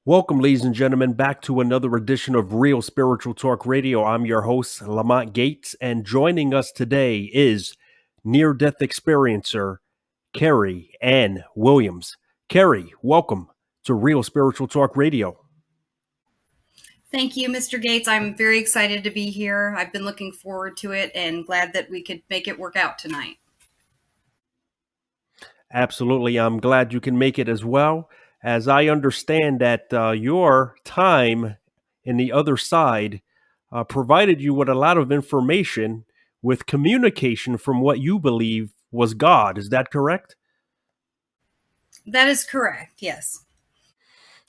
Welcome, ladies and gentlemen, back to another edition of Real Spiritual Talk Radio. I'm your host, Lamont Gates, and joining us today is near-death experiencer Kerrie Williams. Kerrie, welcome to Real Spiritual Talk Radio. Thank you, Mr. Gates. I'm very excited to be here. I've been looking forward to it and glad that we could make it work out tonight. Absolutely. I'm glad you can make it as well. As I understand that your time in the other side provided you with a lot of information with communication from what you believe was God. Is that correct? That is correct, yes.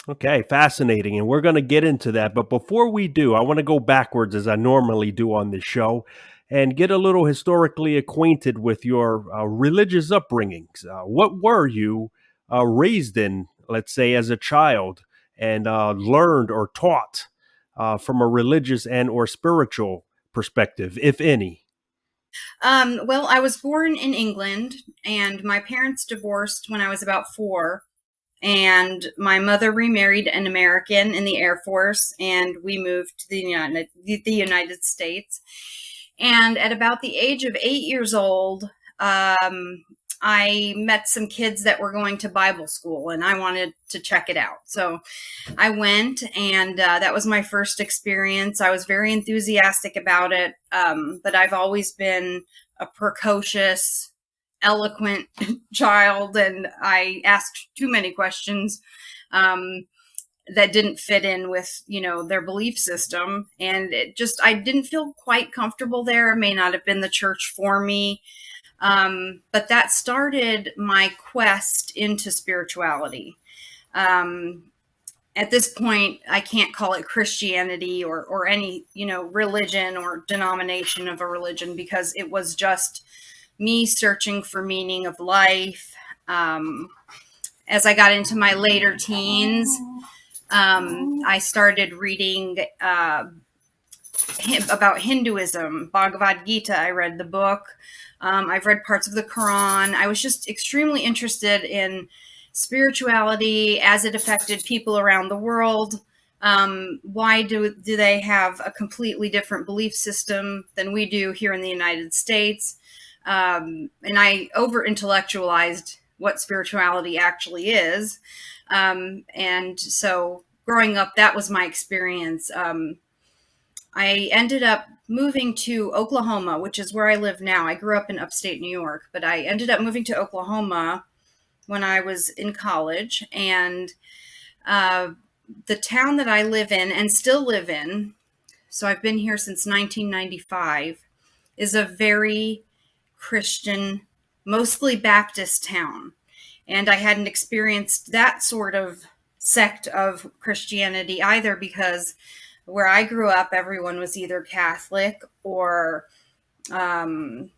Okay, fascinating. And we're going to get into that. But before we do, I want to go backwards as I normally do on this show and get a little historically acquainted with your religious upbringings. What were you raised in, let's say, as a child and learned or taught from a religious and or spiritual perspective, if any? Well, I was born in England, and my parents divorced when I was about 4. And my mother remarried an American in the Air Force, and we moved to the United States. And at about the age of 8 years old, I met some kids that were going to Bible school, and I wanted to check it out. So I went, and that was my first experience. I was very enthusiastic about it, but I've always been a precocious, eloquent child, and I asked too many questions that didn't fit in with, their belief system. And I didn't feel quite comfortable there. It may not have been the church for me. But that started my quest into spirituality. At this point, I can't call it Christianity or any, religion or denomination of a religion, because it was just me searching for meaning of life. As I got into my later teens, I started reading about Hinduism, Bhagavad Gita. I read the book. I've read parts of the Quran. I was just extremely interested in spirituality as it affected people around the world. Why do they have a completely different belief system than we do here in the United States? And I over-intellectualized what spirituality actually is. And so growing up, that was my experience. I ended up moving to Oklahoma, which is where I live now. I grew up in upstate New York, but I ended up moving to Oklahoma when I was in college. And the town that I live in and still live in, so I've been here since 1995, is a very Christian, mostly Baptist town. And I hadn't experienced that sort of sect of Christianity either, because where I grew up, everyone was either Catholic or some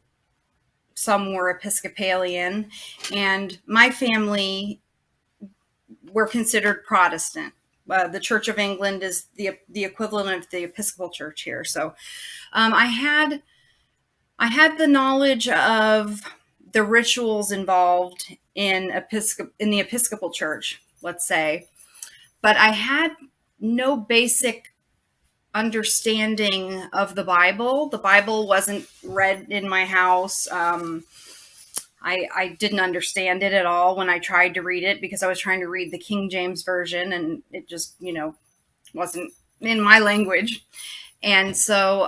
were Episcopalian. And my family were considered Protestant. The Church of England is the equivalent of the Episcopal Church here. So I had the knowledge of the rituals involved in the Episcopal Church, let's say, but I had no basic understanding of the Bible. The Bible wasn't read in my house. I didn't understand it at all when I tried to read it, because I was trying to read the King James Version, and it just, wasn't in my language. And so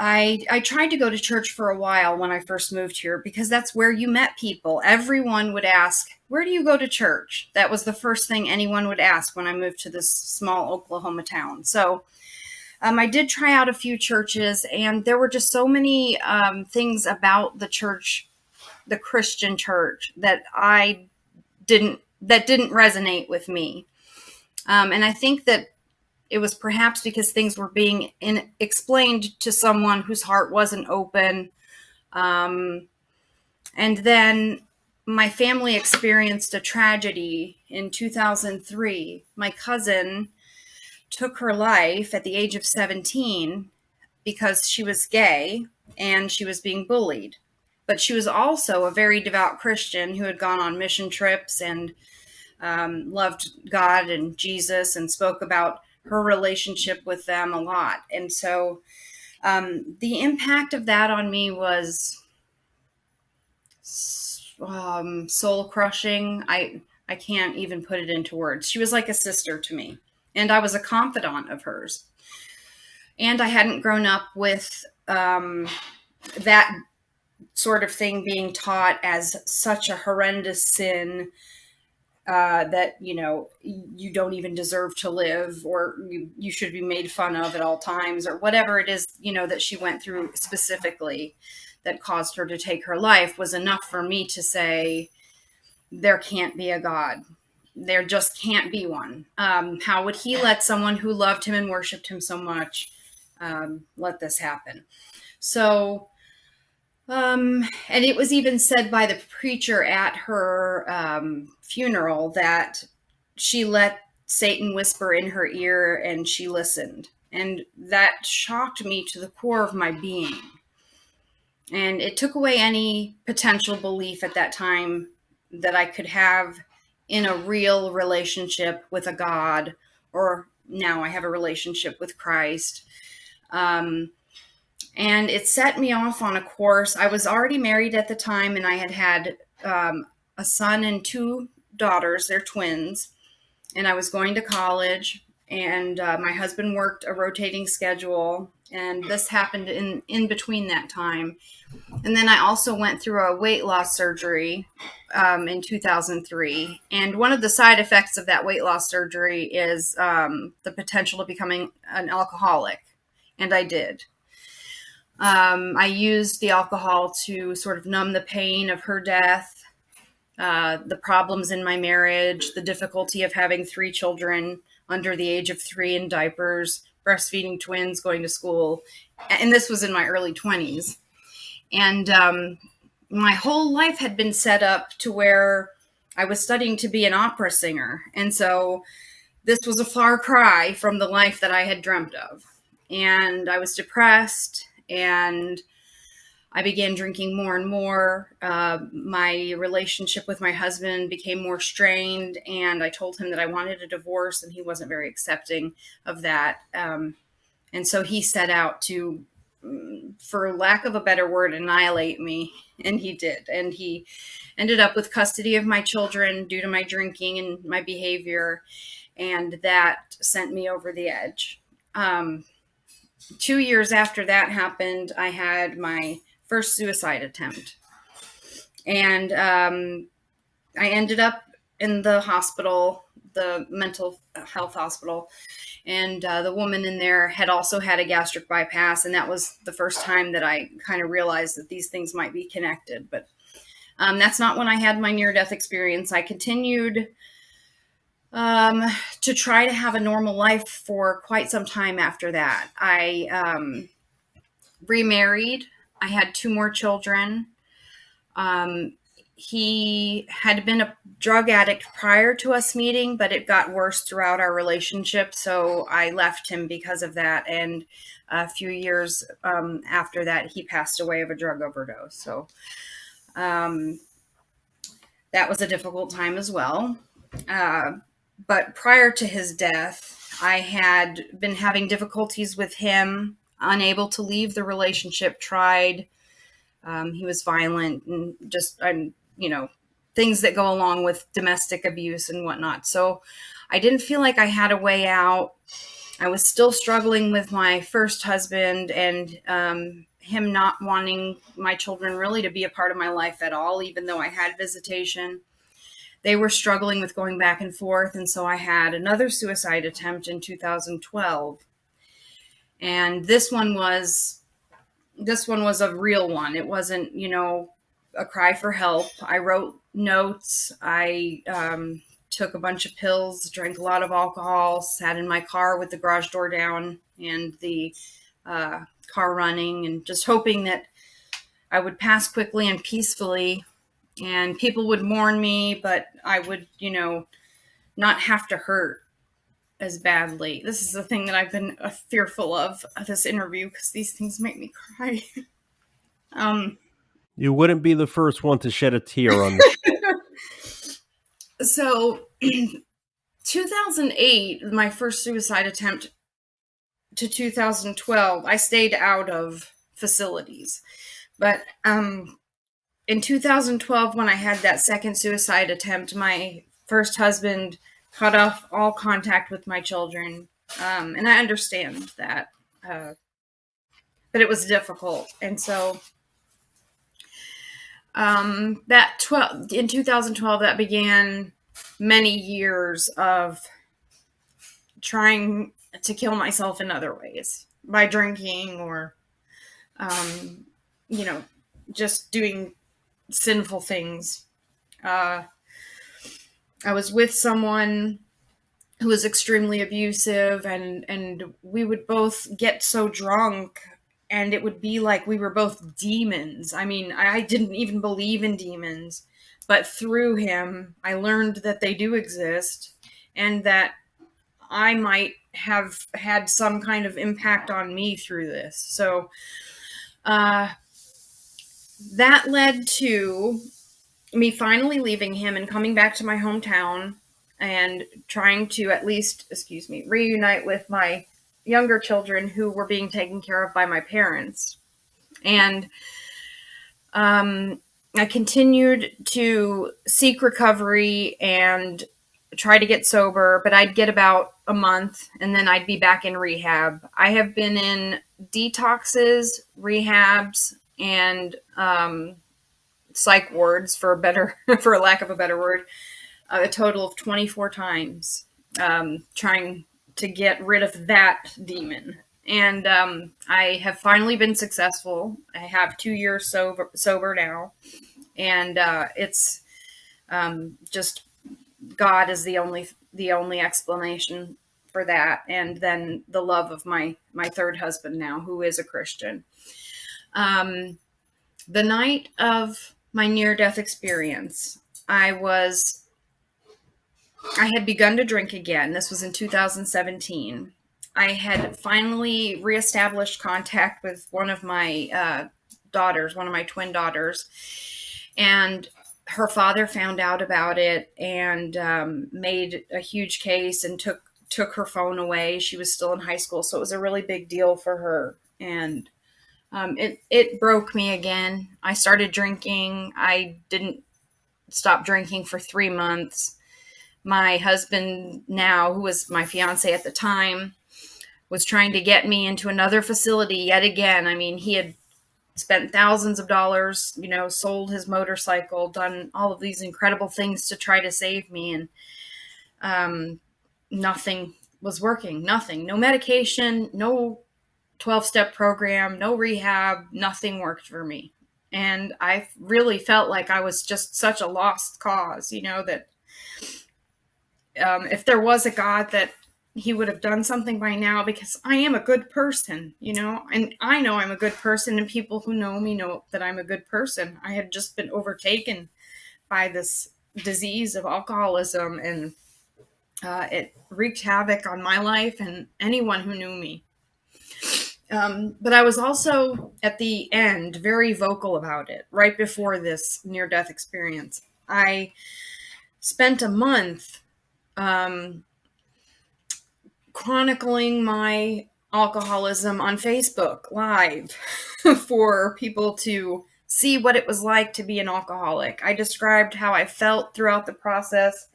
I tried to go to church for a while when I first moved here, because that's where you met people. Everyone would ask, "Where do you go to church?" That was the first thing anyone would ask when I moved to this small Oklahoma town. So I did try out a few churches, and there were just so many things about the church, the Christian church, that didn't resonate with me. And I think that it was perhaps because things were being explained to someone whose heart wasn't open. And then my family experienced a tragedy in 2003. My cousin took her life at the age of 17 because she was gay and she was being bullied. But she was also a very devout Christian who had gone on mission trips and loved God and Jesus and spoke about her relationship with them a lot. And so the impact of that on me was soul crushing. I can't even put it into words. She was like a sister to me, and I was a confidant of hers. And I hadn't grown up with that sort of thing being taught as such a horrendous sin that, you don't even deserve to live, or you should be made fun of at all times, or whatever it is, that she went through specifically that caused her to take her life, was enough for me to say, there can't be a God. There just can't be one. How would he let someone who loved him and worshiped him so much let this happen? So, and it was even said by the preacher at her funeral that she let Satan whisper in her ear and she listened. And that shocked me to the core of my being. And it took away any potential belief at that time that I could have in a real relationship with a God, or now I have a relationship with Christ. And it set me off on a course. I was already married at the time, and I had a son and 2 daughters. They're twins. And I was going to college, and my husband worked a rotating schedule. And this happened in between that time. And then I also went through a weight loss surgery in 2003. And one of the side effects of that weight loss surgery is the potential of becoming an alcoholic. And I did. I used the alcohol to sort of numb the pain of her death, the problems in my marriage, the difficulty of having 3 children under the age of 3 in diapers, breastfeeding twins, going to school. And this was in my early 20s. And my whole life had been set up to where I was studying to be an opera singer. And so this was a far cry from the life that I had dreamt of. And I was depressed, and I began drinking more and more. My relationship with my husband became more strained, and I told him that I wanted a divorce, and he wasn't very accepting of that. And so he set out to, for lack of a better word, annihilate me. And he did. And he ended up with custody of my children due to my drinking and my behavior. And that sent me over the edge. 2 years after that happened, I had my first suicide attempt. And I ended up in the hospital, the mental health hospital. And the woman in there had also had a gastric bypass. And that was the first time that I kind of realized that these things might be connected. But that's not when I had my near-death experience. I continued to try to have a normal life for quite some time after that. I remarried. I had 2 more children. He had been a drug addict prior to us meeting, but it got worse throughout our relationship. So I left him because of that. And a few years after that, he passed away of a drug overdose. So that was a difficult time as well. But prior to his death, I had been having difficulties with him, unable to leave the relationship, tried. He was violent and just, things that go along with domestic abuse and whatnot. So I didn't feel like I had a way out. I was still struggling with my first husband and him not wanting my children really to be a part of my life at all, even though I had visitation. They were struggling with going back and forth. And so I had another suicide attempt in 2012. And this one was a real one. It wasn't, a cry for help. I wrote notes. I took a bunch of pills, drank a lot of alcohol, sat in my car with the garage door down and the car running, and just hoping that I would pass quickly and peacefully and people would mourn me, but I would, not have to hurt as badly. This is the thing that I've been fearful of this interview, because these things make me cry. You wouldn't be the first one to shed a tear on the show. So 2008, my first suicide attempt, to 2012, I stayed out of facilities. But in 2012, when I had that second suicide attempt, my first husband cut off all contact with my children. And I understand that. But it was difficult. And so in 2012, that began many years of trying to kill myself in other ways, by drinking or, just doing sinful things. I was with someone who was extremely abusive, and we would both get so drunk, and it would be like we were both demons. I mean, I didn't even believe in demons, but through him, I learned that they do exist, and that I might have had some kind of impact on me through this. So that led to me finally leaving him and coming back to my hometown and trying to at least, reunite with my younger children who were being taken care of by my parents. And I continued to seek recovery and try to get sober, but I'd get about a month and then I'd be back in rehab. I have been in detoxes, rehabs, and psych wards, for lack of a better word, a total of 24 times, trying to get rid of that demon. And I have finally been successful. I have 2 years sober now, and it's just God is the only explanation for that, and then the love of my third husband now, who is a Christian. The night of my near-death experience, I had begun to drink again. This was in 2017. I had finally reestablished contact with one of my daughters, one of my twin daughters, and her father found out about it and made a huge case and took her phone away. She was still in high school, so it was a really big deal for her. And it broke me again. I started drinking. I didn't stop drinking for 3 months. My husband now, who was my fiance at the time, was trying to get me into another facility yet again. I mean, he had spent thousands of dollars, sold his motorcycle, done all of these incredible things to try to save me. And nothing was working. Nothing. No medication, no 12-step program, no rehab, nothing worked for me. And I really felt like I was just such a lost cause, that if there was a God, that he would have done something by now, because I am a good person, and I know I'm a good person, and people who know me know that I'm a good person. I had just been overtaken by this disease of alcoholism, and it wreaked havoc on my life and anyone who knew me. But I was also, at the end, very vocal about it. Right before this near-death experience, I spent a month chronicling my alcoholism on Facebook Live for people to see what it was like to be an alcoholic. I described how I felt throughout the process,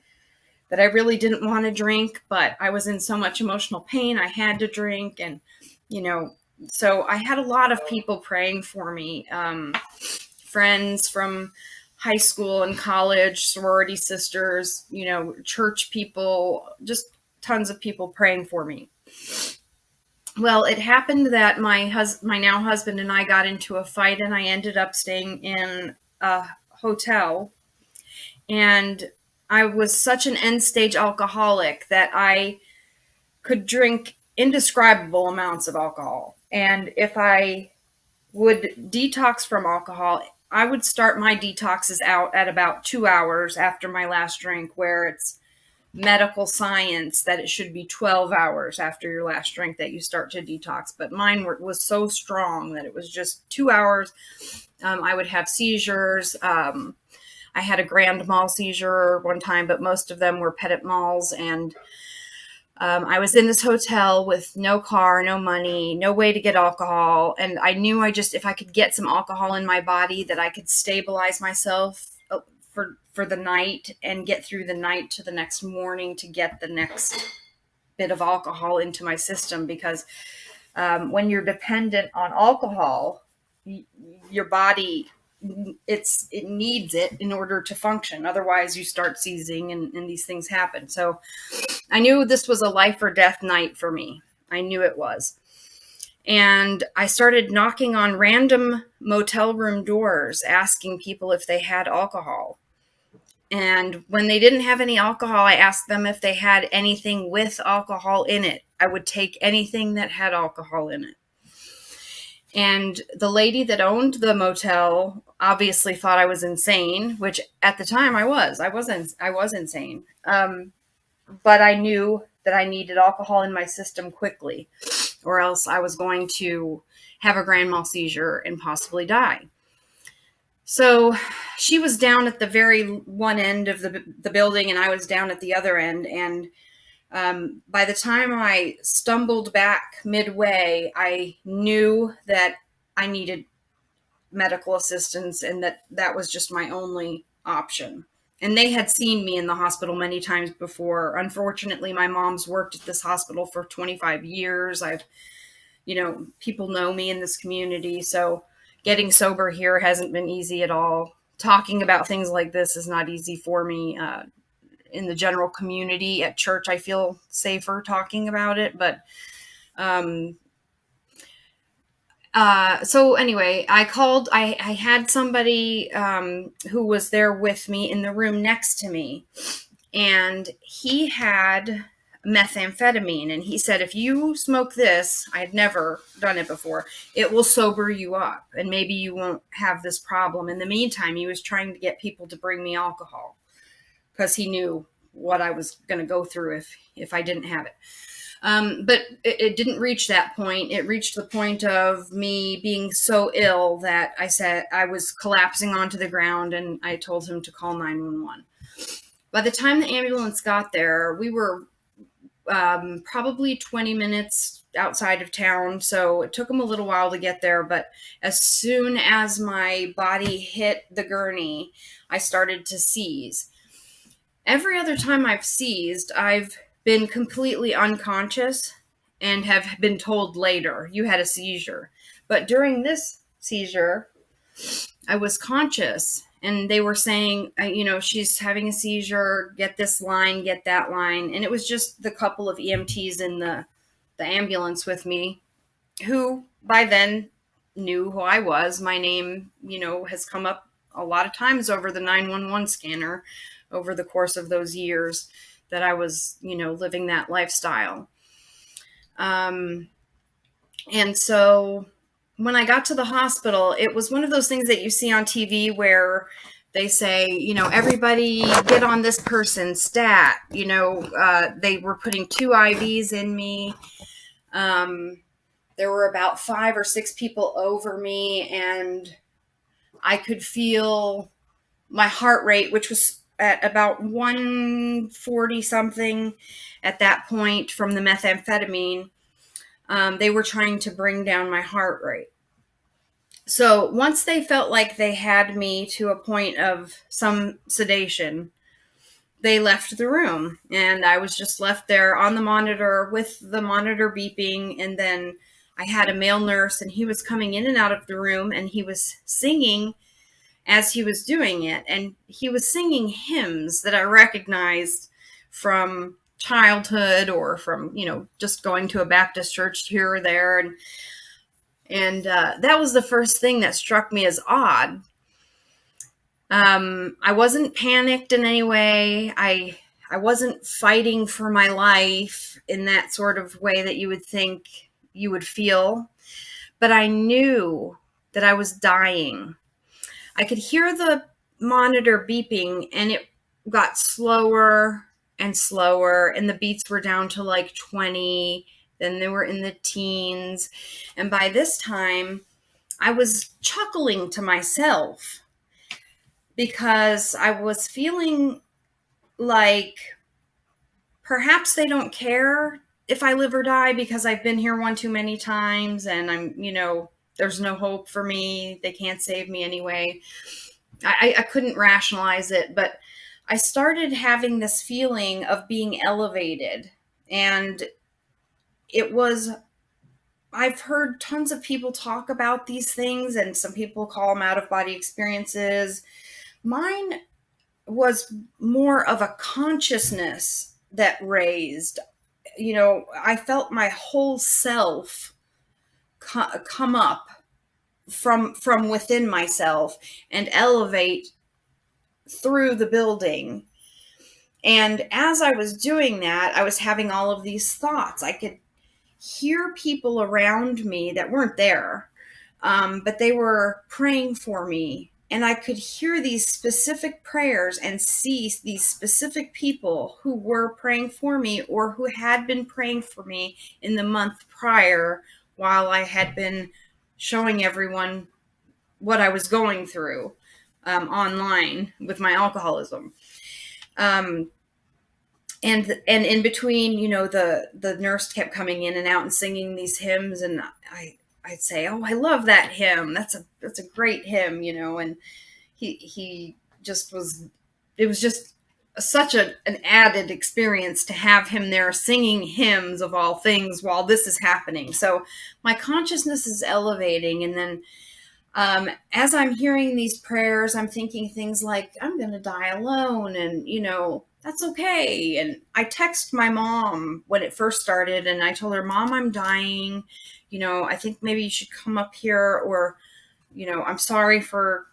that I really didn't want to drink, but I was in so much emotional pain, I had to drink. And, so I had a lot of people praying for me, friends from high school and college, sorority sisters, church people, just tons of people praying for me. Well, it happened that my now husband and I got into a fight, and I ended up staying in a hotel. And I was such an end-stage alcoholic that I could drink indescribable amounts of alcohol. And if I would detox from alcohol, I would start my detoxes out at about 2 hours after my last drink, where it's medical science that it should be 12 hours after your last drink that you start to detox. But mine was so strong that it was just 2 hours. I would have seizures. I had a grand mal seizure one time, but most of them were petit mals. And I was in this hotel with no car, no money, no way to get alcohol. And I knew if I could get some alcohol in my body, that I could stabilize myself for the night and get through the night to the next morning to get the next bit of alcohol into my system. Because when you're dependent on alcohol, your body, it needs it in order to function. Otherwise you start seizing and these things happen. So I knew this was a life or death night for me. I knew it was. And I started knocking on random motel room doors, asking people if they had alcohol. And when they didn't have any alcohol, I asked them if they had anything with alcohol in it. I would take anything that had alcohol in it. And the lady that owned the motel obviously thought I was insane, which at the time I was. I was insane. But I knew that I needed alcohol in my system quickly, or else I was going to have a grand mal seizure and possibly die. So she was down at the very one end of the building, and I was down at the other end. And by the time I stumbled back midway, I knew that I needed medical assistance, and that was just my only option. And they had seen me in the hospital many times before. Unfortunately, my mom's worked at this hospital for 25 years. People know me in this community. So getting sober here hasn't been easy at all. Talking about things like this is not easy for me. In the general community at church, I feel safer talking about it. But so anyway, I had somebody who was there with me in the room next to me, and he had methamphetamine. And he said, if you smoke this, I had never done it before, it will sober you up and maybe you won't have this problem. In the meantime, he was trying to get people to bring me alcohol because he knew what I was going to go through if I didn't have it. But it didn't reach that point. It reached the point of me being so ill that I said I was collapsing onto the ground, and I told him to call 911. By the time the ambulance got there, we were probably 20 minutes outside of town. So it took them a little while to get there. But as soon as my body hit the gurney, I started to seize. Every other time I've seized, I've been completely unconscious and have been told later, you had a seizure. But during this seizure, I was conscious, and they were saying, she's having a seizure, get this line, get that line. And it was just the couple of EMTs in the ambulance with me, who by then knew who I was. My name, has come up a lot of times over the 911 scanner over the course of those years that I was, living that lifestyle. And so when I got to the hospital, it was one of those things that you see on TV where they say, everybody get on this person's stat. They were putting 2 IVs in me. There were about 5 or 6 people over me, and I could feel my heart rate, which was at about 140 something at that point from the methamphetamine. They were trying to bring down my heart rate. So once they felt like they had me to a point of some sedation, they left the room, and I was just left there on the monitor with the monitor beeping. And then I had a male nurse, and he was coming in and out of the room, and he was singing as he was doing it. And he was singing hymns that I recognized from childhood or from, just going to a Baptist church here or there. And that was the first thing that struck me as odd. I wasn't panicked in any way. I wasn't fighting for my life in that sort of way that you would think you would feel. But I knew that I was dying. I could hear the monitor beeping, and it got slower and slower, and the beats were down to like 20. Then they were in the teens. And by this time, I was chuckling to myself. because I was feeling like perhaps they don't care if I live or die because I've been here one too many times and there's no hope for me. They can't save me anyway. I couldn't rationalize it, but I started having this feeling of being elevated. And I've heard tons of people talk about these things, and some people call them out of body experiences. Mine was more of a consciousness that raised. I felt my whole self come up from within myself and elevate through the building. And as I was doing that, I was having all of these thoughts. I could hear people around me that weren't there, but they were praying for me. And I could hear these specific prayers and see these specific people who were praying for me or who had been praying for me in the month prior, while I had been showing everyone what I was going through online with my alcoholism. And in between, the nurse kept coming in and out and singing these hymns, and I'd say, "Oh, I love that hymn. That's a great hymn," and he just was. It was just such an added experience to have him there singing hymns of all things while this is happening. So my consciousness is elevating, and then as I'm hearing these prayers, I'm thinking things like, "I'm going to die alone," and that's okay. And I text my mom when it first started, and I told her, "Mom, I'm dying. I think maybe you should come up here, or, I'm sorry for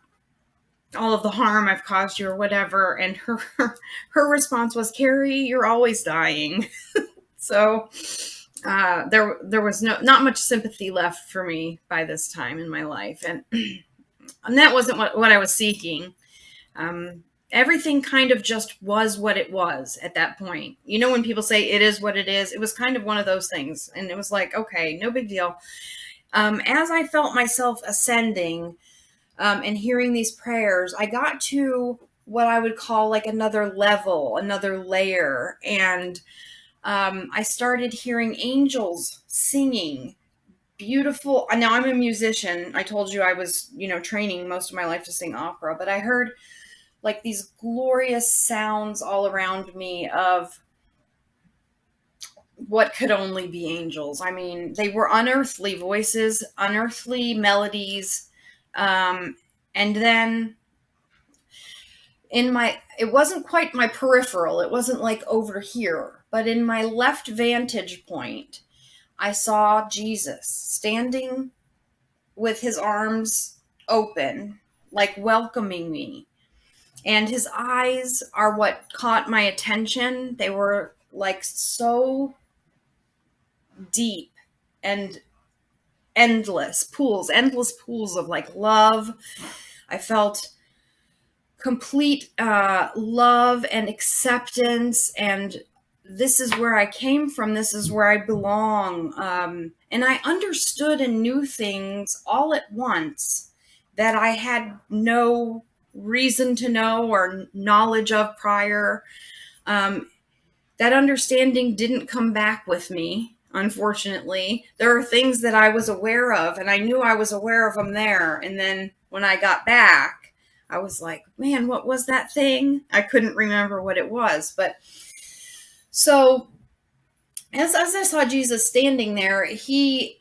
all of the harm I've caused you," or whatever. And her response was, "Kerrie, you're always dying." So there was not much sympathy left for me by this time in my life, and that wasn't what I was seeking. Everything kind of just was what it was at that point. When people say it is what it is, it was kind of one of those things. And it was like, okay, no big deal. As I felt myself ascending and hearing these prayers, I got to what I would call like another level, another layer. And I started hearing angels singing beautiful. Now, I'm a musician. I told you I was, training most of my life to sing opera, but I heard like these glorious sounds all around me of what could only be angels. I mean, they were unearthly voices, unearthly melodies. And then it wasn't quite my peripheral. It wasn't like over here, but in my left vantage point, I saw Jesus standing with his arms open, like welcoming me. And his eyes are what caught my attention. They were like so deep and endless pools of like love. I felt complete love and acceptance, and this is where I came from. This is where I belong. And I understood and knew things all at once that I had no reason to know or knowledge of prior. That understanding didn't come back with me, unfortunately. There are things that I was aware of, and I knew I was aware of them there. And then when I got back, I was like, man, what was that thing? I couldn't remember what it was. But so as I saw Jesus standing there, he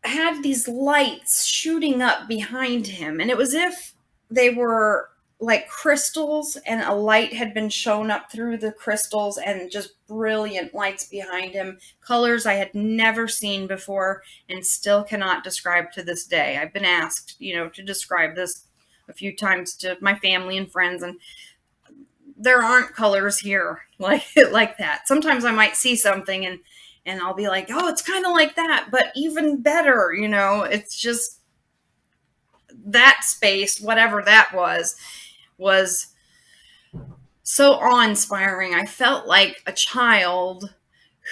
had these lights shooting up behind him. And it was as if they were like crystals, and a light had been shown up through the crystals, and just brilliant lights behind him, colors I had never seen before and still cannot describe to this day. I've been asked, to describe this a few times to my family and friends, and there aren't colors here like that. Sometimes I might see something and I'll be like, oh, it's kind of like that, but even better, it's just that space, whatever that was so awe-inspiring. I felt like a child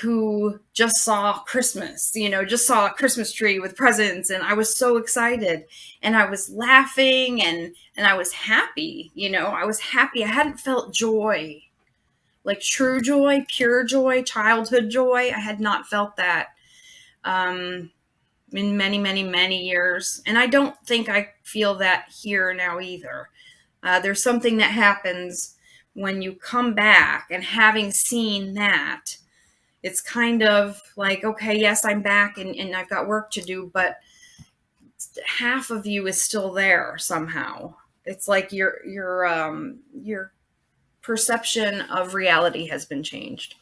who just saw Christmas, just saw a Christmas tree with presents. And I was so excited, and I was laughing, and I was happy. I was happy. I hadn't felt joy, like true joy, pure joy, childhood joy. I had not felt that in many, many, many years. And I don't think I feel that here now either. There's something that happens when you come back, and having seen that, it's kind of like, okay, yes, I'm back, and I've got work to do, but half of you is still there somehow. It's like your perception of reality has been changed.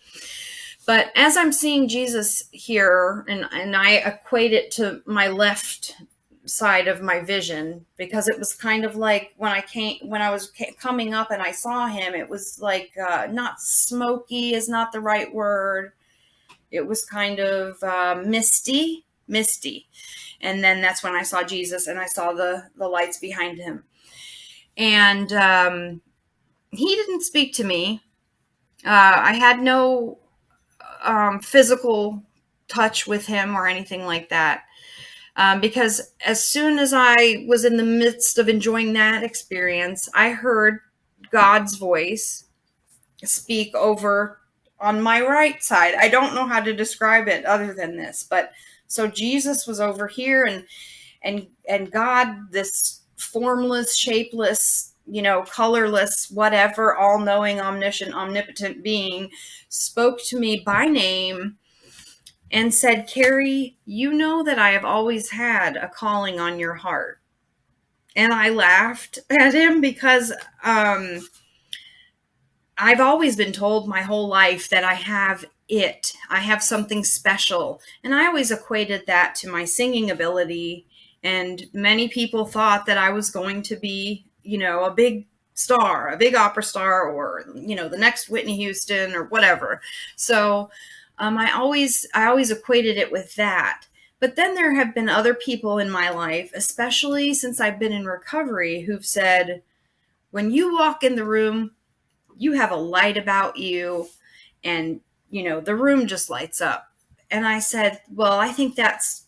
But as I'm seeing Jesus here, and I equate it to my left side of my vision, because it was kind of like when I was coming up and I saw him, it was like not smoky is not the right word. It was kind of misty. And then that's when I saw Jesus, and I saw the lights behind him. And he didn't speak to me. I had no physical touch with him or anything like that. Because as soon as I was in the midst of enjoying that experience, I heard God's voice speak over on my right side. I don't know how to describe it other than this, but so Jesus was over here, and God, this formless, shapeless, colorless, whatever, all-knowing, omniscient, omnipotent being, spoke to me by name and said, Kerrie, you know that I have always had a calling on your heart. And I laughed at him because I've always been told my whole life that I have something special. And I always equated that to my singing ability. And many people thought that I was going to be, a big star, a big opera star, or, the next Whitney Houston or whatever. So I always equated it with that. But then there have been other people in my life, especially since I've been in recovery, who've said, when you walk in the room, you have a light about you, and, the room just lights up. And I said, well, I think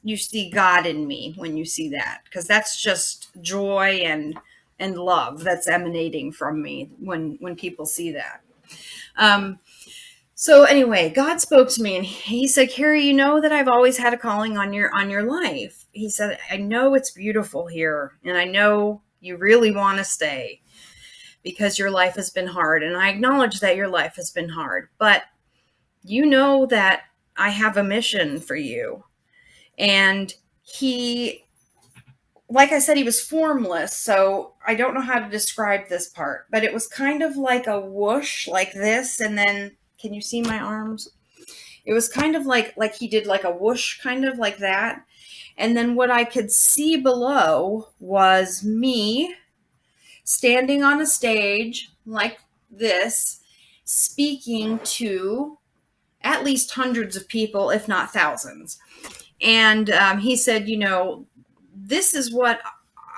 you see God in me when you see that, because that's just joy and love that's emanating from me when people see that. So anyway, God spoke to me, and he said, Kerrie, you know that I've always had a calling on your life. He said, I know it's beautiful here, and I know you really want to stay, because your life has been hard. And I acknowledge that your life has been hard, but you know that I have a mission for you. And he, like I said, he was formless, so I don't know how to describe this part, but it was kind of like a whoosh like this. And then, can you see my arms? It was kind of like he did like a whoosh, kind of like that. And then what I could see below was me standing on a stage like this, speaking to at least hundreds of people, if not thousands. And he said, this is what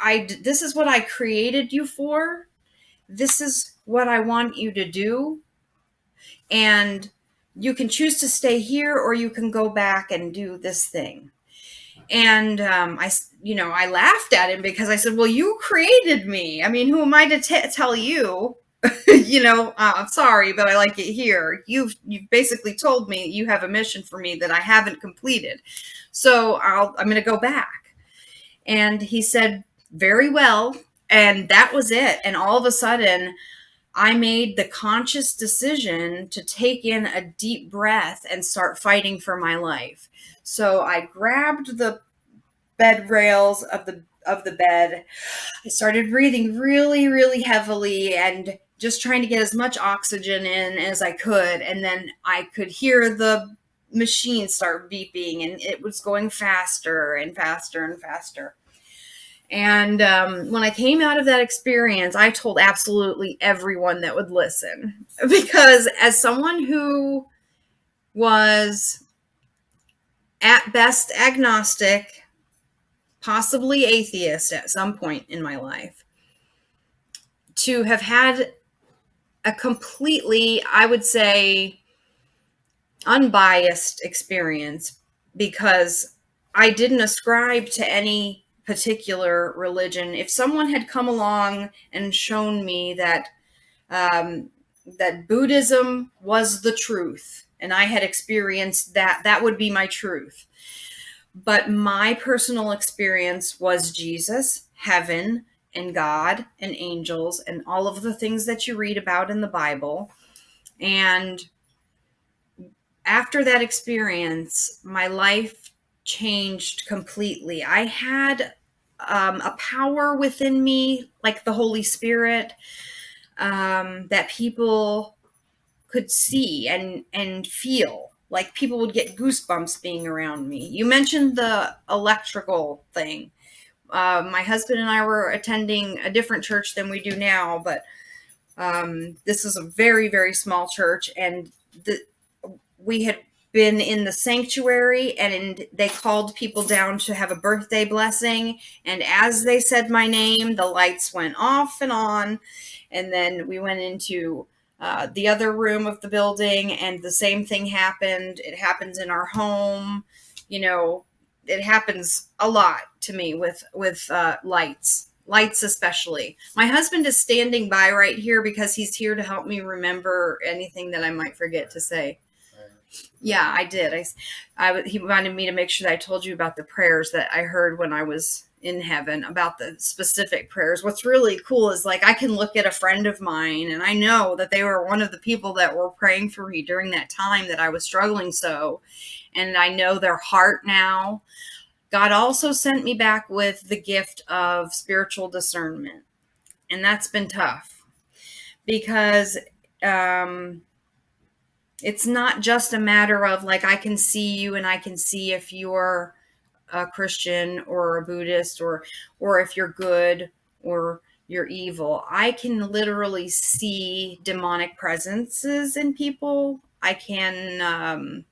I created you for. This is what I want you to do. And you can choose to stay here, or you can go back and do this thing. And I laughed at him, because I said, well, you created me. I mean, who am I to tell you? I'm sorry, but I like it here. You've basically told me you have a mission for me that I haven't completed. So I'm going to go back. And he said, very well. And that was it. And all of a sudden, I made the conscious decision to take in a deep breath and start fighting for my life. So I grabbed the bed rails of the bed. I started breathing really, really heavily and just trying to get as much oxygen in as I could. And then I could hear the machine start beeping, and it was going faster and faster and faster. And when I came out of that experience, I told absolutely everyone that would listen, because as someone who was at best agnostic, possibly atheist at some point in my life, to have had a completely, I would say, unbiased experience, because I didn't ascribe to any particular religion. If someone had come along and shown me that that Buddhism was the truth, and I had experienced that, that would be my truth. But my personal experience was Jesus, heaven, and God, and angels, and all of the things that you read about in the Bible. And after that experience, my life changed completely. I had a power within me, like the Holy Spirit, that people could see and feel. Like people would get goosebumps being around me. You mentioned the electrical thing. My husband and I were attending a different church than we do now, but this is a very, very small church, and we had been in the sanctuary, and they called people down to have a birthday blessing. And as they said my name, the lights went off and on. And then we went into the other room of the building, and the same thing happened. It happens in our home. You know, it happens a lot to me with lights especially. My husband is standing by right here because he's here to help me remember anything that I might forget to say. Yeah, I did. He wanted me to make sure that I told you about the prayers that I heard when I was in heaven, about the specific prayers. What's really cool is, like, I can look at a friend of mine and I know that they were one of the people that were praying for me during that time that I was struggling so, and I know their heart now. God also sent me back with the gift of spiritual discernment, and that's been tough because it's not just a matter of, like, I can see you and I can see if you're a Christian or a Buddhist, or if you're good or you're evil. I can literally see demonic presences in people. I can,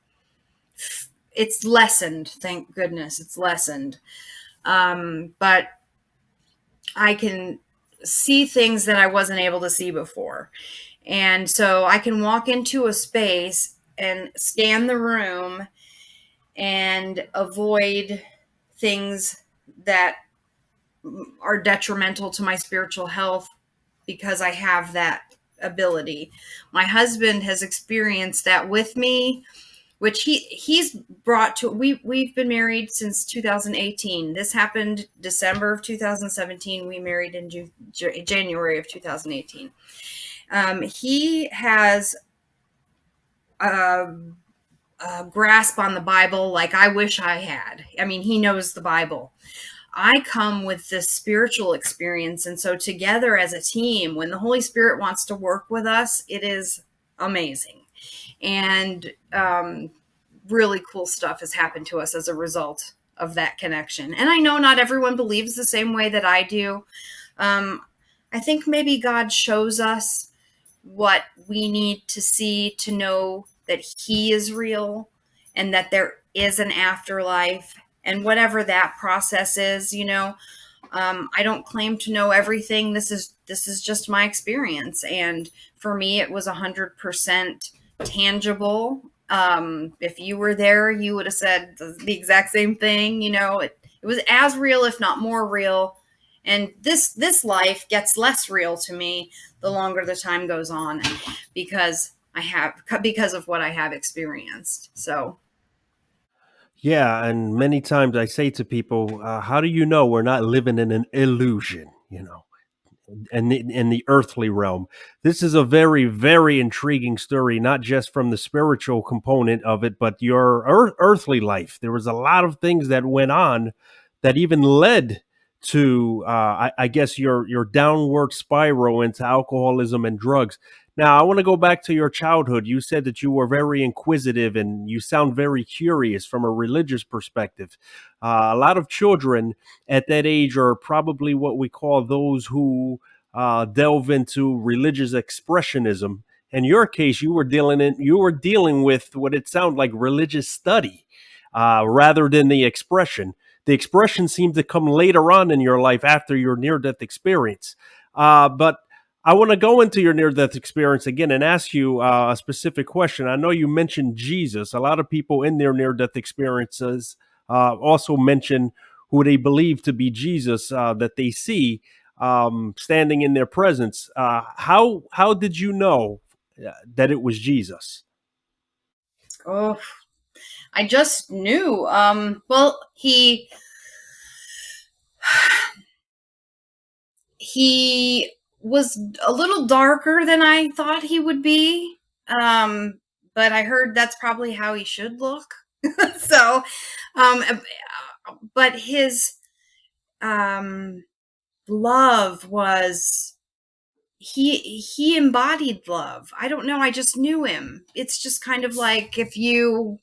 it's lessened. Thank goodness it's lessened. But I can see things that I wasn't able to see before. And so I can walk into a space and scan the room and avoid things that are detrimental to my spiritual health because I have that ability. My husband has experienced that with me, which he's brought to. We've been married since 2018. This happened December of 2017. We married in January of 2018. He has a grasp on the Bible like I wish I had. I mean, he knows the Bible. I come with this spiritual experience, and so together as a team, when the Holy Spirit wants to work with us, it is amazing. And really cool stuff has happened to us as a result of that connection. And I know not everyone believes the same way that I do. I think maybe God shows us what we need to see to know that he is real and that there is an afterlife, and whatever that process is, you know. I don't claim to know everything. This is just my experience. And for me, it was 100% tangible. If you were there, you would have said the exact same thing. You know, it was as real, if not more real. And this life gets less real to me the longer the time goes on, because of what I have experienced. So. Yeah, and many times I say to people, how do you know we're not living in an illusion, you know, in the earthly realm? This is a very, very intriguing story, not just from the spiritual component of it, but your earthly life. There was a lot of things that went on that even led to, I guess, your downward spiral into alcoholism and drugs. Now, I want to go back to your childhood. You said that you were very inquisitive and you sound very curious from a religious perspective. A lot of children at that age are probably what we call those who delve into religious expressionism. In your case, you were dealing with what it sounded like religious study rather than the expression. The expression seemed to come later on in your life after your near-death experience. But I want to go into your near-death experience again and ask you a specific question. I know you mentioned Jesus. A lot of people in their near-death experiences also mention who they believe to be Jesus that they see standing in their presence. How did you know that it was Jesus? Oh, I just knew. Well, he was a little darker than I thought he would be. But I heard that's probably how he should look. So, um, but his love was he embodied love. I don't know. I just knew him. It's just kind of like if you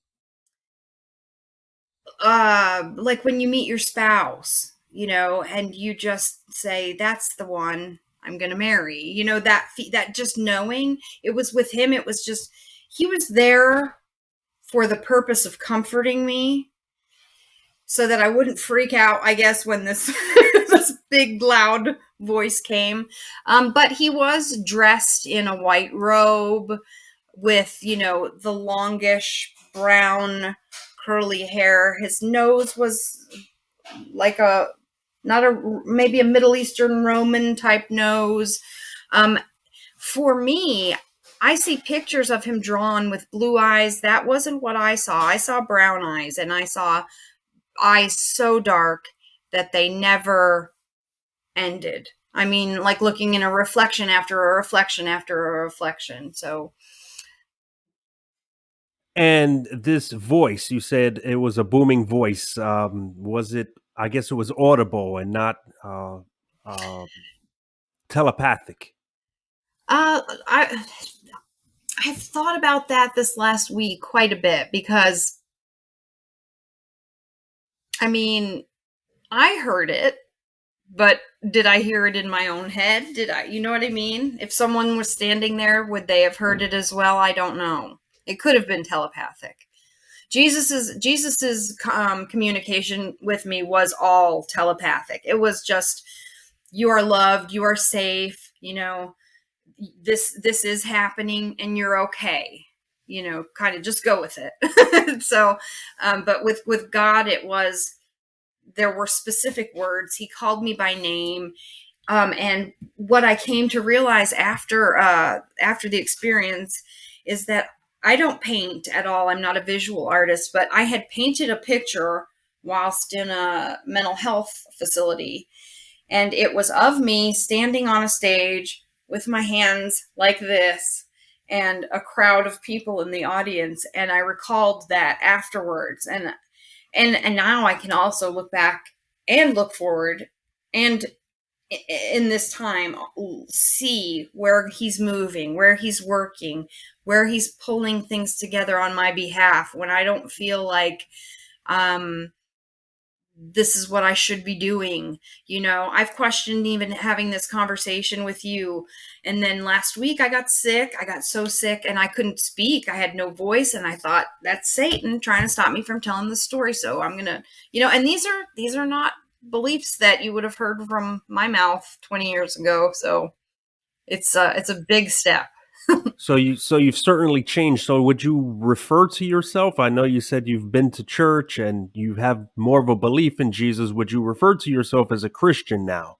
like when you meet your spouse, and you just say, that's the one I'm going to marry, that just knowing. It was with him. It was just, he was there for the purpose of comforting me so that I wouldn't freak out, I guess, when this, this big loud voice came. But he was dressed in a white robe with, the longish brown curly hair. His nose was like maybe a Middle Eastern Roman type nose. For me, I see pictures of him drawn with blue eyes. That wasn't what I saw. I saw brown eyes, and I saw eyes so dark that they never ended. I mean, like looking in a reflection after a reflection after a reflection. So, And this voice, you said it was a booming voice. Was it? I guess it was audible and not uh, telepathic. I've thought about that this last week quite a bit because, I mean, I heard it, but did I hear it in my own head? Did I, you know what I mean? If someone was standing there, would they have heard it as well? I don't know. It could have been telepathic. Jesus's communication with me was all telepathic. It was just, you are loved, you are safe, this is happening and you're okay, kind of just go with it. So, but with God, there were specific words. He called me by name. And what I came to realize after the experience is that I don't paint at all. I'm not a visual artist, but I had painted a picture whilst in a mental health facility. And it was of me standing on a stage with my hands like this and a crowd of people in the audience. And I recalled that afterwards. And now I can also look back and look forward and in this time see where he's moving, where he's working, where he's pulling things together on my behalf when I don't feel like this is what I should be doing. I've questioned even having this conversation with you. And then last week I got sick. I got so sick and I couldn't speak. I had no voice. And I thought, that's Satan trying to stop me from telling the story. So I'm going to, and these are not beliefs that you would have heard from my mouth 20 years ago. So it's a big step. So you've certainly changed. So would you refer to yourself? I know you said you've been to church and you have more of a belief in Jesus. Would you refer to yourself as a Christian now?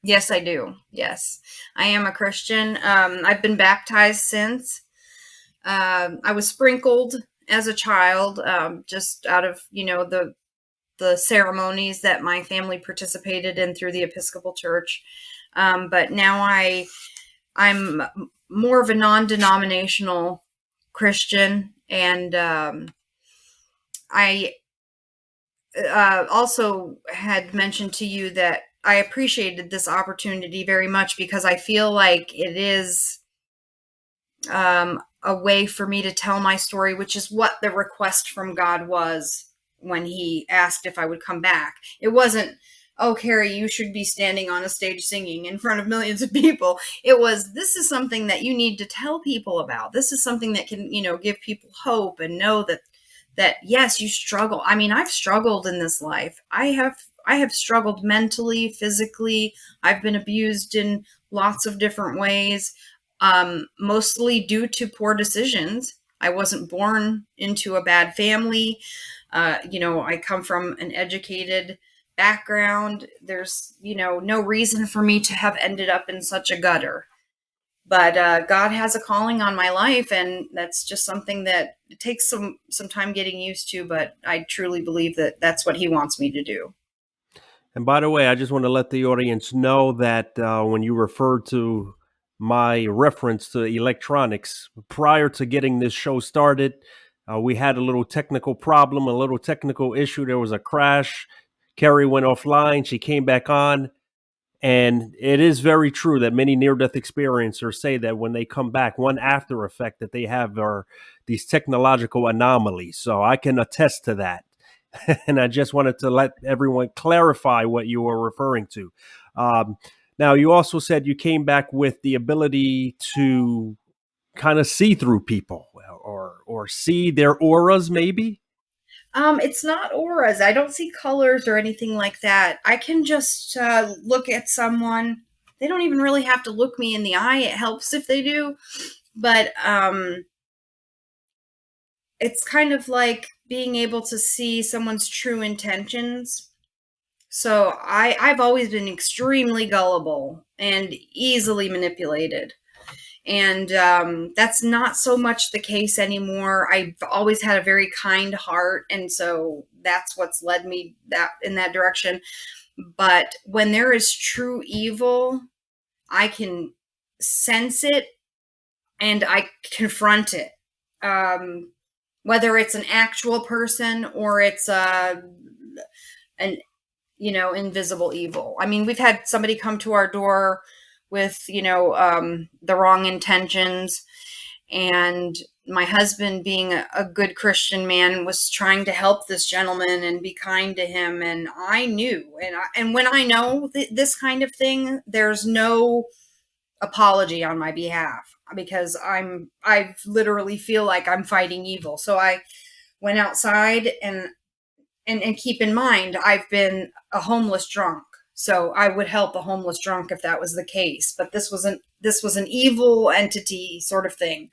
Yes, I do. Yes, I am a Christian. I've been baptized since. I was sprinkled as a child, just out of, the ceremonies that my family participated in through the Episcopal Church. But now I'm more of a non-denominational Christian. And I also had mentioned to you that I appreciated this opportunity very much because I feel like it is a way for me to tell my story, which is what the request from God was when he asked if I would come back. It wasn't, oh, Kerrie, you should be standing on a stage singing in front of millions of people. It was, this is something that you need to tell people about. This is something that can, give people hope and know that yes, you struggle. I mean, I've struggled in this life. I I have struggled mentally, physically. I've been abused in lots of different ways, mostly due to poor decisions. I wasn't born into a bad family. I come from an educated background. There's, no reason for me to have ended up in such a gutter. But God has a calling on my life, and that's just something that it takes some time getting used to. But I truly believe that that's what He wants me to do. And by the way, I just want to let the audience know that when you referred to my reference to electronics, prior to getting this show started, we had a little technical problem, a little technical issue. There was a crash. Kerrie went offline. She came back on. And it is very true that many near-death experiencers say that when they come back, one after effect that they have are these technological anomalies. So I can attest to that. And I just wanted to let everyone clarify what you were referring to. Now, you also said you came back with the ability to kind of see through people or see their auras, maybe? It's not auras. I don't see colors or anything like that. I can just look at someone. They don't even really have to look me in the eye. It helps if they do. But it's kind of like being able to see someone's true intentions. So I've always been extremely gullible and easily manipulated. And that's not so much the case anymore. I've always had a very kind heart, and so that's what's led me in that direction. But when there is true evil, I can sense it and I confront it. Whether it's an actual person or it's an invisible evil. I mean, we've had somebody come to our door with, the wrong intentions. And my husband, being a good Christian man, was trying to help this gentleman and be kind to him. And I knew, and when I know this kind of thing, there's no apology on my behalf, because I literally feel like I'm fighting evil. So I went outside and keep in mind, I've been a homeless drunk. So I would help a homeless drunk if that was the case. But this was an evil entity sort of thing.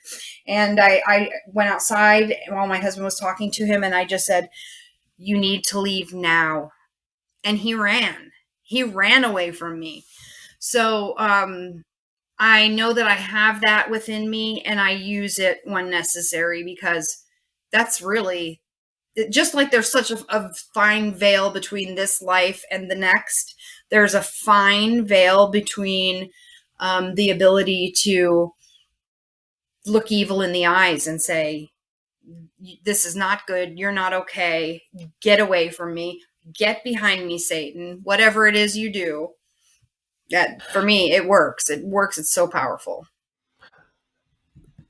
And I went outside while my husband was talking to him, and I just said, "You need to leave now." And he ran away from me. So I know that I have that within me, and I use it when necessary, because that's really, just like there's such a fine veil between this life and the next, there's a fine veil between the ability to look evil in the eyes and say, "This is not good. You're not okay. Get away from me. Get behind me, Satan." Whatever it is you do, that for me, it works. It works. It's so powerful.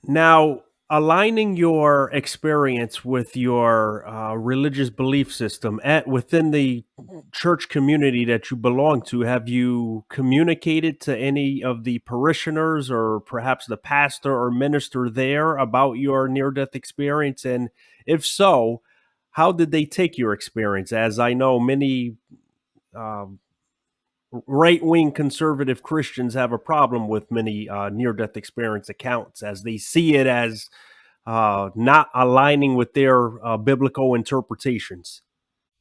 Now, aligning your experience with your religious belief system within the church community that you belong to, have you communicated to any of the parishioners or perhaps the pastor or minister there about your near-death experience? And if so, how did they take your experience? As I know, many right-wing conservative Christians have a problem with many near-death experience accounts, as they see it as not aligning with their biblical interpretations.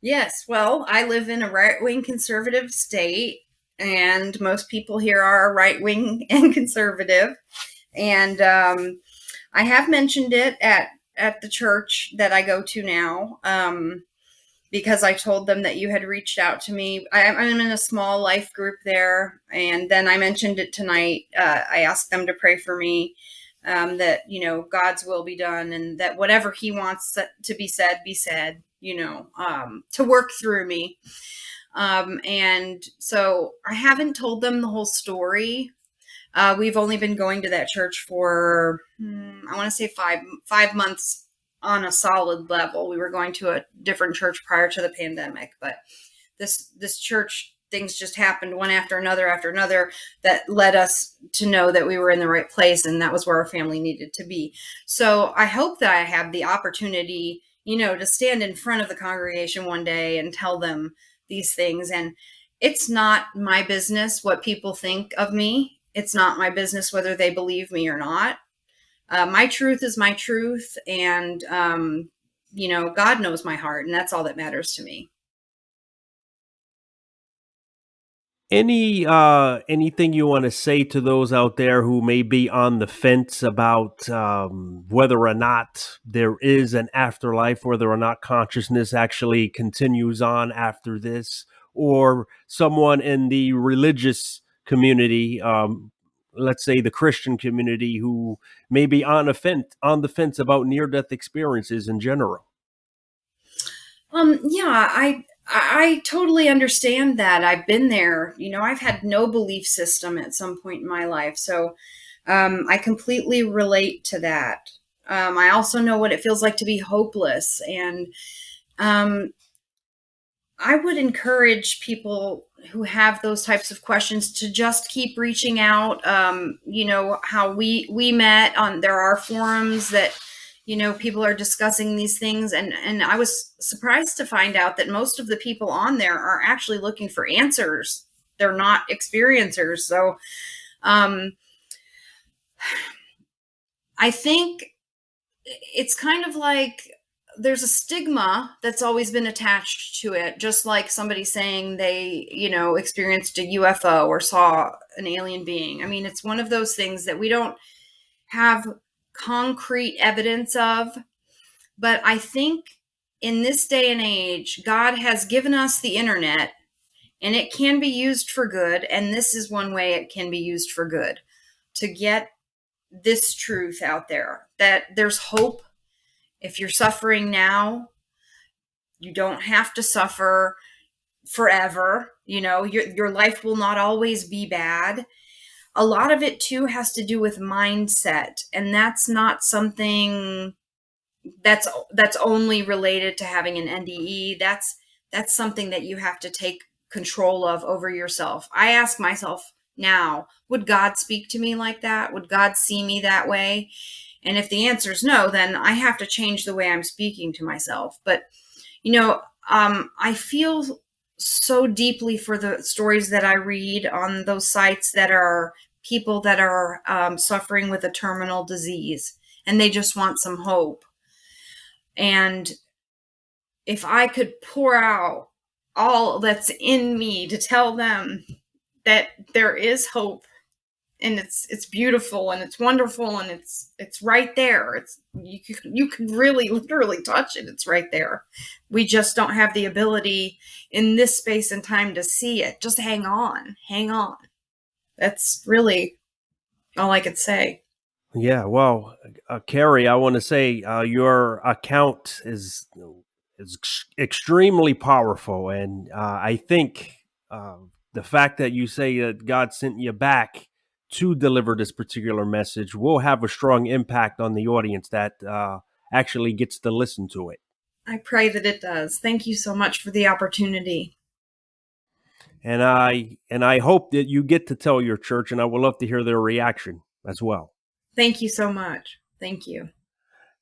Yes. Well, I live in a right-wing conservative state, and most people here are right-wing and conservative. And I have mentioned it at the church that I go to now, because I told them that you had reached out to me. I'm in a small life group there, and then I mentioned it tonight. I asked them to pray for me, that, God's will be done, and that whatever He wants to be said, to work through me. And so I haven't told them the whole story. We've only been going to that church for, I want to say 5 months on a solid level. We were going to a different church prior to the pandemic, but this church, things just happened one after another that led us to know that we were in the right place, and that was where our family needed to be. So I hope that I have the opportunity, to stand in front of the congregation one day and tell them these things. And it's not my business what people think of me. It's not my business whether they believe me or not. My truth is my truth. And, God knows my heart, and that's all that matters to me. Anything you want to say to those out there who may be on the fence about whether or not there is an afterlife, whether or not consciousness actually continues on after this, or someone in the religious community, let's say the Christian community, who may be on the fence about near-death experiences in general? I totally understand that. I've been there. I've had no belief system at some point in my life. So I completely relate to that. I also know what it feels like to be hopeless. And I would encourage people who have those types of questions to just keep reaching out. How we met there are forums that people are discussing these things. And I was surprised to find out that most of the people on there are actually looking for answers. They're not experiencers. So I think it's kind of like there's a stigma that's always been attached to it, just like somebody saying they, experienced a UFO or saw an alien being. I mean, it's one of those things that we don't have concrete evidence of. But I think in this day and age, God has given us the internet, and it can be used for good. And this is one way it can be used for good, to get this truth out there, that there's hope. If you're suffering now, you don't have to suffer forever. Your life will not always be bad. A lot of it too has to do with mindset, and that's not something that's only related to having an NDE. That's something that you have to take control of over yourself. I ask myself now, would God speak to me like that? Would God see me that way? And if the answer is no, then I have to change the way I'm speaking to myself. But, I feel so deeply for the stories that I read on those sites that are people that are suffering with a terminal disease, and they just want some hope. And if I could pour out all that's in me to tell them that there is hope, and it's beautiful and it's wonderful and it's right there. You can really literally touch it. It's right there. We just don't have the ability in this space and time to see it. Just hang on. That's really all I could say. Yeah, well, Kerrie, I want to say your account is extremely powerful, and I think the fact that you say that God sent you back to deliver this particular message will have a strong impact on the audience that actually gets to listen to it. I pray that it does. Thank you so much for the opportunity. And I hope that you get to tell your church, and I would love to hear their reaction as well. Thank you so much. Thank you.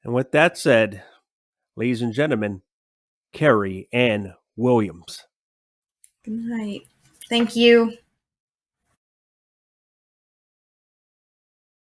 And with that said, ladies and gentlemen, Kerrie Williams. Good night. Thank you.